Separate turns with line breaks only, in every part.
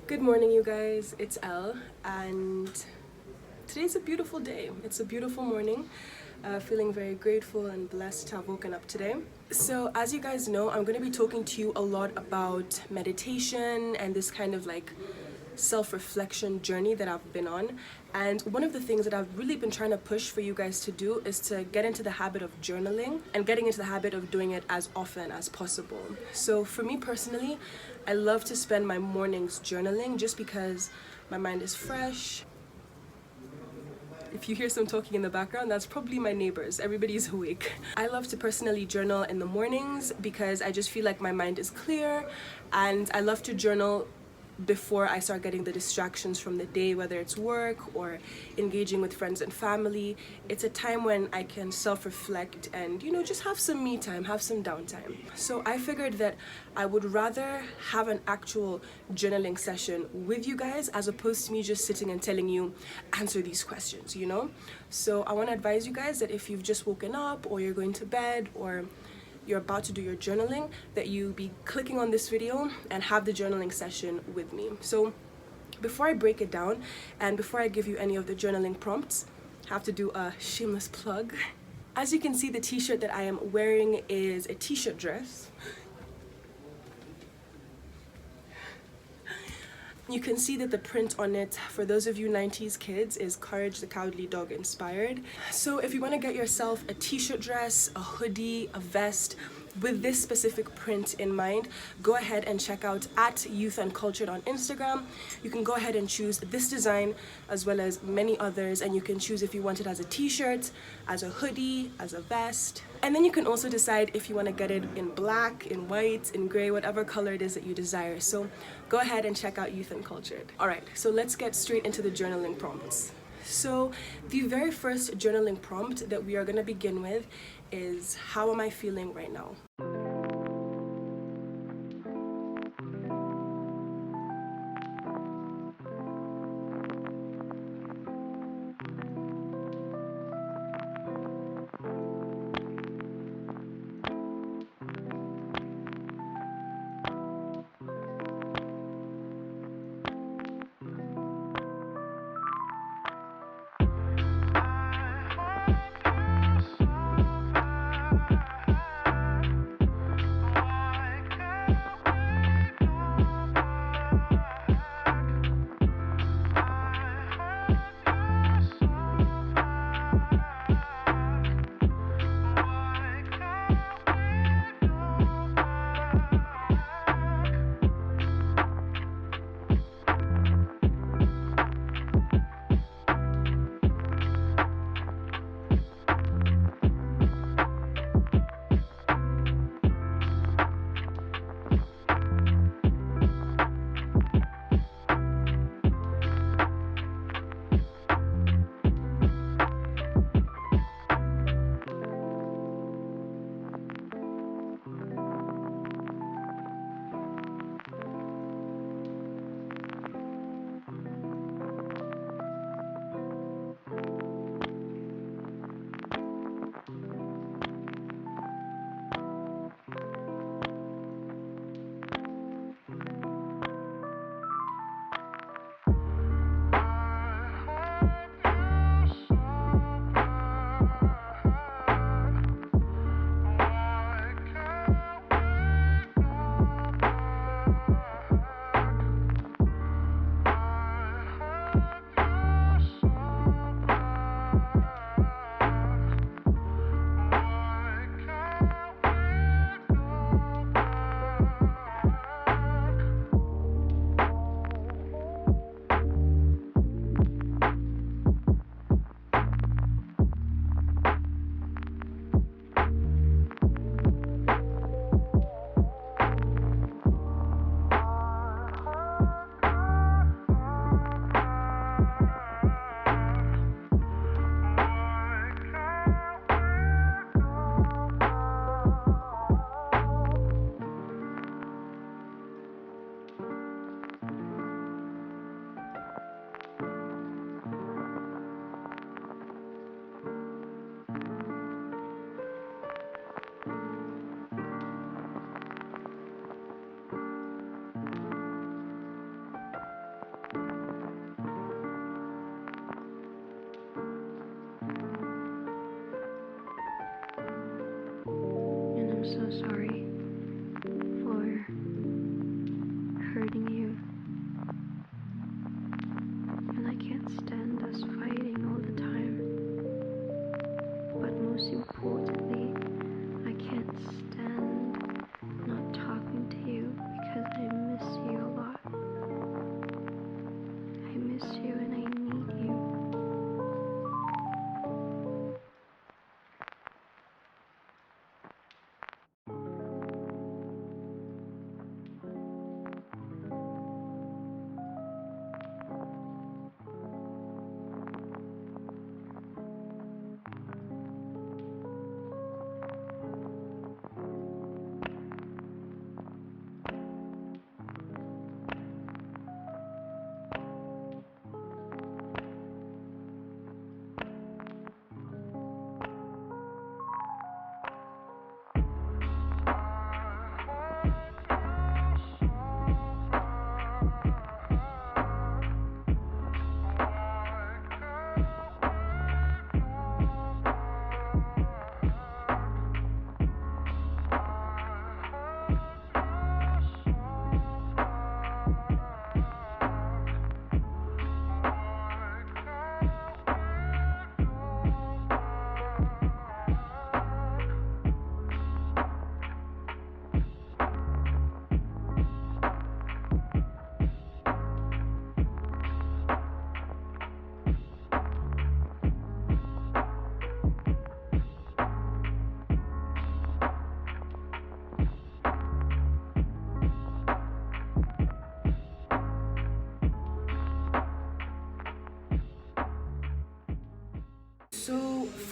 Good morning, you guys. It's Elle, and today's a beautiful day. It's a beautiful morning. Feeling very grateful and blessed to have woken up today. So, as you guys know, I'm going to be talking to you a lot about meditation and this kind of like self-reflection journey that I've been on. And one of the things that I've really been trying to push for you guys to do is to get into the habit of journaling and getting into the habit of doing it as often as possible. So for me personally, I love to spend my mornings journaling just because my mind is fresh. If you hear some talking in the background, that's probably my neighbors. Everybody's awake. I love to personally journal in the mornings because I just feel like my mind is clear, and I love to journal before I start getting the distractions from the day, whether it's work or engaging with friends and family. It's a time when I can self-reflect and, just have some me time, have some downtime. So I figured that I would rather have an actual journaling session with you guys as opposed to me just sitting and telling you, answer these questions. So I want to advise you guys that if you've just woken up or you're going to bed or you're about to do your journaling, that you be clicking on this video and have the journaling session with me. So before I break it down and before I give you any of the journaling prompts, I have to do a shameless plug. As you can see, the t-shirt that I am wearing is a t-shirt dress. You can see that the print on it, for those of you 90s kids, is Courage the Cowardly Dog inspired. So if you want to get yourself a t-shirt dress, a hoodie, a vest, with this specific print in mind, go ahead and check out at Youth and Cultured on Instagram. You can go ahead and choose this design as well as many others, and you can choose if you want it as a t-shirt, as a hoodie, as a vest. And then you can also decide if you want to get it in black, in white, in gray, whatever color it is that you desire. So go ahead and check out Youth and Cultured. Alright, so let's get straight into the journaling prompts. So the very first journaling prompt that we are going to begin with is, how am I feeling right now?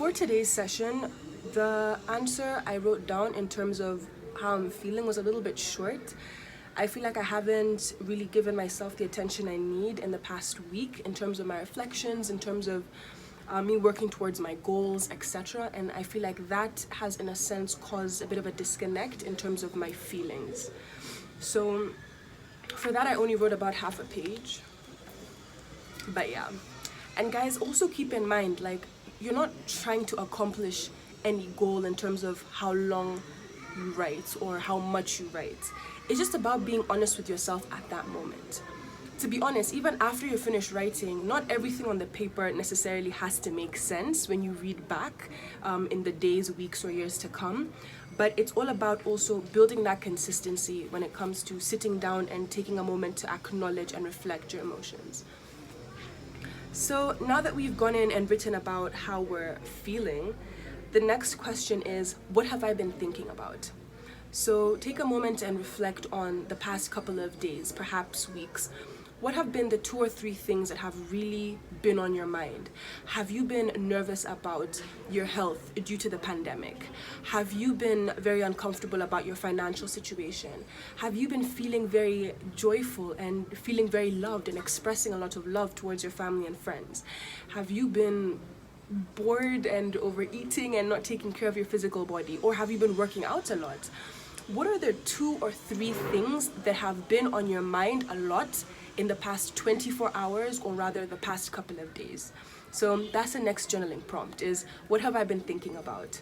For today's session, the answer I wrote down in terms of how I'm feeling was a little bit short. I feel like I haven't really given myself the attention I need in the past week in terms of my reflections, in terms of me working towards my goals, etc. And I feel like that has, in a sense, caused a bit of a disconnect in terms of my feelings. So for that, I only wrote about half a page. But yeah. And guys, also keep in mind, like, you're not trying to accomplish any goal in terms of how long you write or how much you write. It's just about being honest with yourself at that moment. To be honest, even after you're finished writing, not everything on the paper necessarily has to make sense when you read back in the days, weeks, or years to come. But it's all about also building that consistency when it comes to sitting down and taking a moment to acknowledge and reflect your emotions. So now that we've gone in and written about how we're feeling, the next question is, what have I been thinking about? So take a moment and reflect on the past couple of days, perhaps weeks. What have been the 2 or 3 things that have really been on your mind? Have you been nervous about your health due to the pandemic? Have you been very uncomfortable about your financial situation? Have you been feeling very joyful and feeling very loved and expressing a lot of love towards your family and friends? Have you been bored and overeating and not taking care of your physical body? Or have you been working out a lot? What are the 2 or 3 things that have been on your mind a lot in the past 24 hours, or rather the past couple of days? So that's the next journaling prompt, is what have I been thinking about?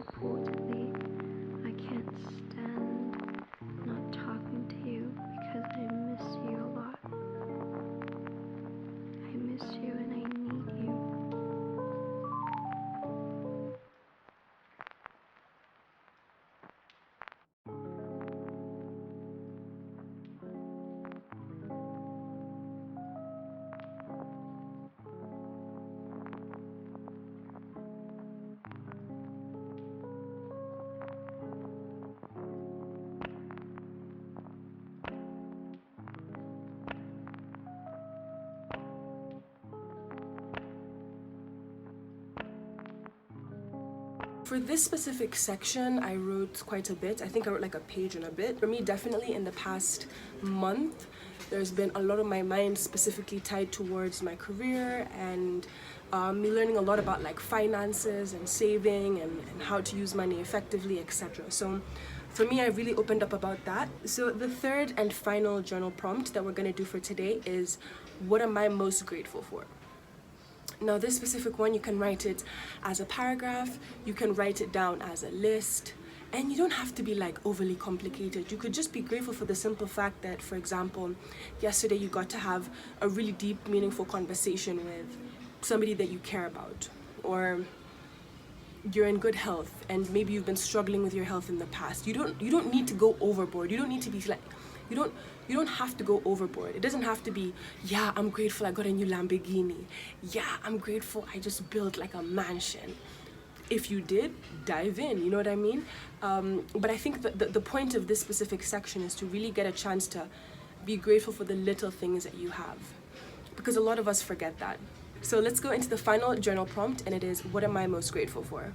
reportedly, I can't stand not talking to you because I miss you a lot. I miss you and I need you.
For this specific section, I wrote quite a bit. I think I wrote like a page and a bit. For me, definitely in the past month, there's been a lot of my mind specifically tied towards my career and me learning a lot about like finances and saving and how to use money effectively, etc. So for me, I really opened up about that. So the third and final journal prompt that we're gonna do for today is, what am I most grateful for? Now this specific one, you can write it as a paragraph, you can write it down as a list, and you don't have to be like overly complicated. You could just be grateful for the simple fact that, for example, yesterday you got to have a really deep, meaningful conversation with somebody that you care about, or you're in good health and maybe you've been struggling with your health in the past. You don't need to go overboard. You don't need to be like, you don't have to go overboard. It doesn't have to be, yeah, I'm grateful I got a new Lamborghini. Yeah, I'm grateful I just built like a mansion. If you did, dive in, you know what I mean? But I think that the point of this specific section is to really get a chance to be grateful for the little things that you have, because a lot of us forget that. So let's go into the final journal prompt, and it is, what am I most grateful for?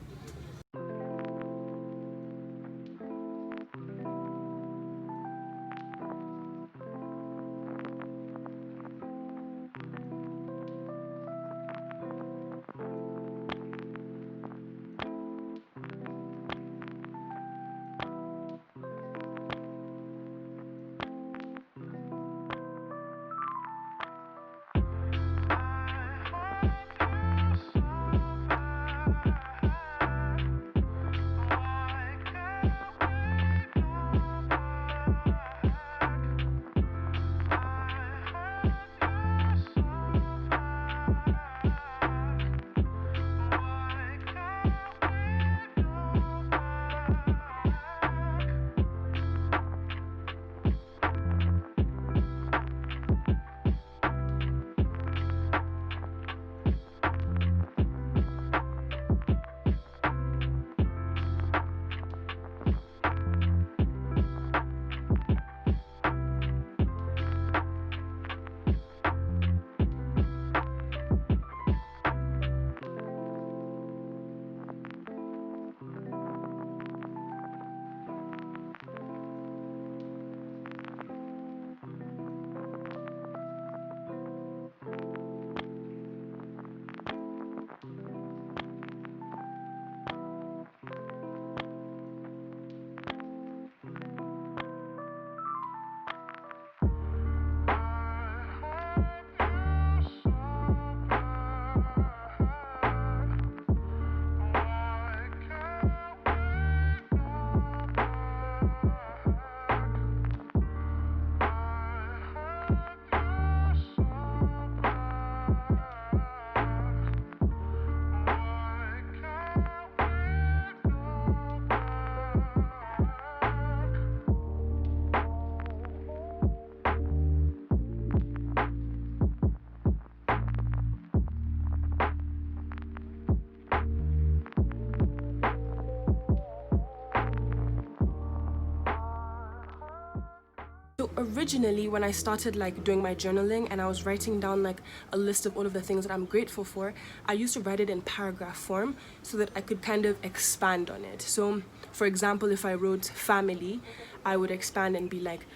So originally, when I started like doing my journaling and I was writing down like a list of all of the things that I'm grateful for, I used to write it in paragraph form so that I could kind of expand on it. So for example, if I wrote family, I would expand and be like,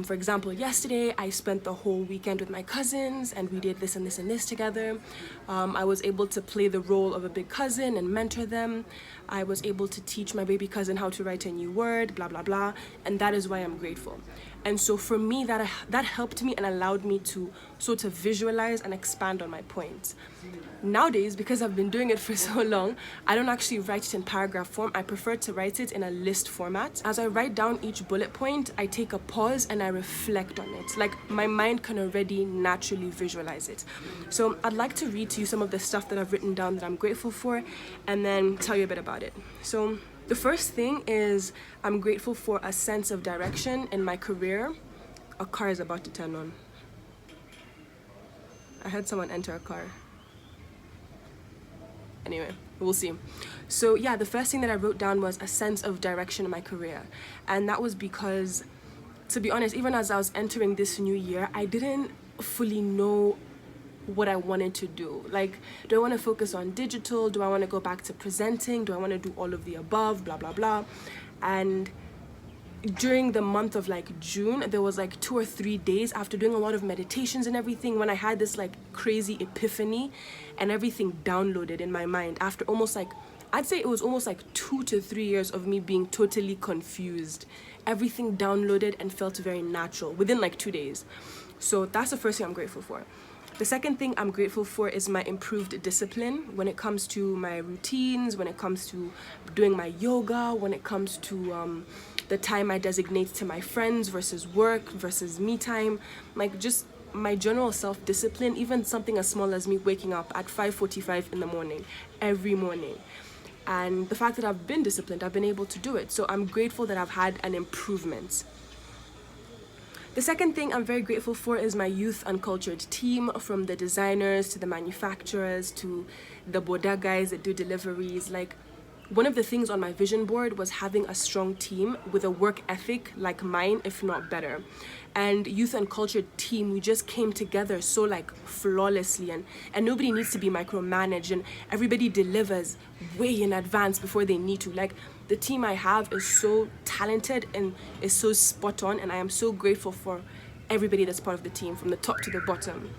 for example, yesterday I spent the whole weekend with my cousins and we did this and this and this together. I was able to play the role of a big cousin and mentor them. I was able to teach my baby cousin how to write a new word, blah, blah, blah. And that is why I'm grateful. And so for me, that helped me and allowed me to sort of visualize and expand on my points. Nowadays, because I've been doing it for so long, I don't actually write it in paragraph form. I prefer to write it in a list format. As I write down each bullet point, I take a pause and I reflect on it. Like, my mind can already naturally visualize it. So I'd like to read to you some of the stuff that I've written down that I'm grateful for, and then tell you a bit about it. So the first thing is I'm grateful for a sense of direction in my career. A car is about to turn on. I heard someone enter a car. Anyway, we'll see. So yeah, the first thing that I wrote down was a sense of direction in my career. And that was because, to be honest, even as I was entering this new year, I didn't fully know what I wanted to do. Like, do I want to focus on digital? Do I want to go back to presenting? Do I want to do all of the above? Blah, blah, blah. And during the month of like June, there was like 2 or 3 days after doing a lot of meditations and everything, when I had this like crazy epiphany and everything downloaded in my mind after almost like, I'd say it was almost like 2 to 3 years of me being totally confused. Everything downloaded and felt very natural within like 2 days. So that's the first thing I'm grateful for. The second thing I'm grateful for is my improved discipline when it comes to my routines, when it comes to doing my yoga, when it comes to the time I designate to my friends versus work versus me time, like just my general self-discipline, even something as small as me waking up at 5:45 in the morning, every morning. And the fact that I've been disciplined, I've been able to do it. So I'm grateful that I've had an improvement. The second thing I'm very grateful for is my youth uncultured team, from the designers to the manufacturers to the boda guys that do deliveries. Like, one of the things on my vision board was having a strong team with a work ethic like mine, if not better. And youth uncultured team, we just came together so like flawlessly, and nobody needs to be micromanaged, and everybody delivers way in advance before they need to. Like, the team I have is so talented and is so spot on, and I am so grateful for everybody that's part of the team from the top to the bottom.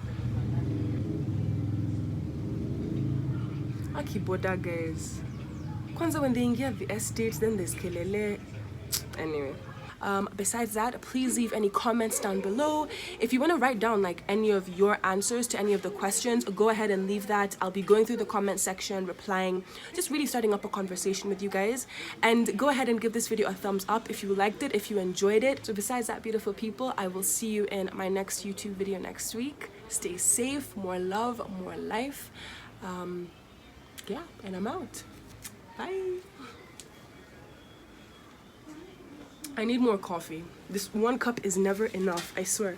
Akiboda guys. Kwanza when they get the estate, then there's kelele. Anyway. Besides that, please leave any comments down below. If you want to write down like any of your answers to any of the questions, go ahead and leave that. I'll be going through the comment section, replying, just really starting up a conversation with you guys. And go ahead and give this video a thumbs up if you liked it, if you enjoyed it. So besides that, beautiful people, I will see you in my next YouTube video next week. Stay safe, more love, more life. Yeah, and I'm out. Bye. I need more coffee. This 1 cup is never enough, I swear.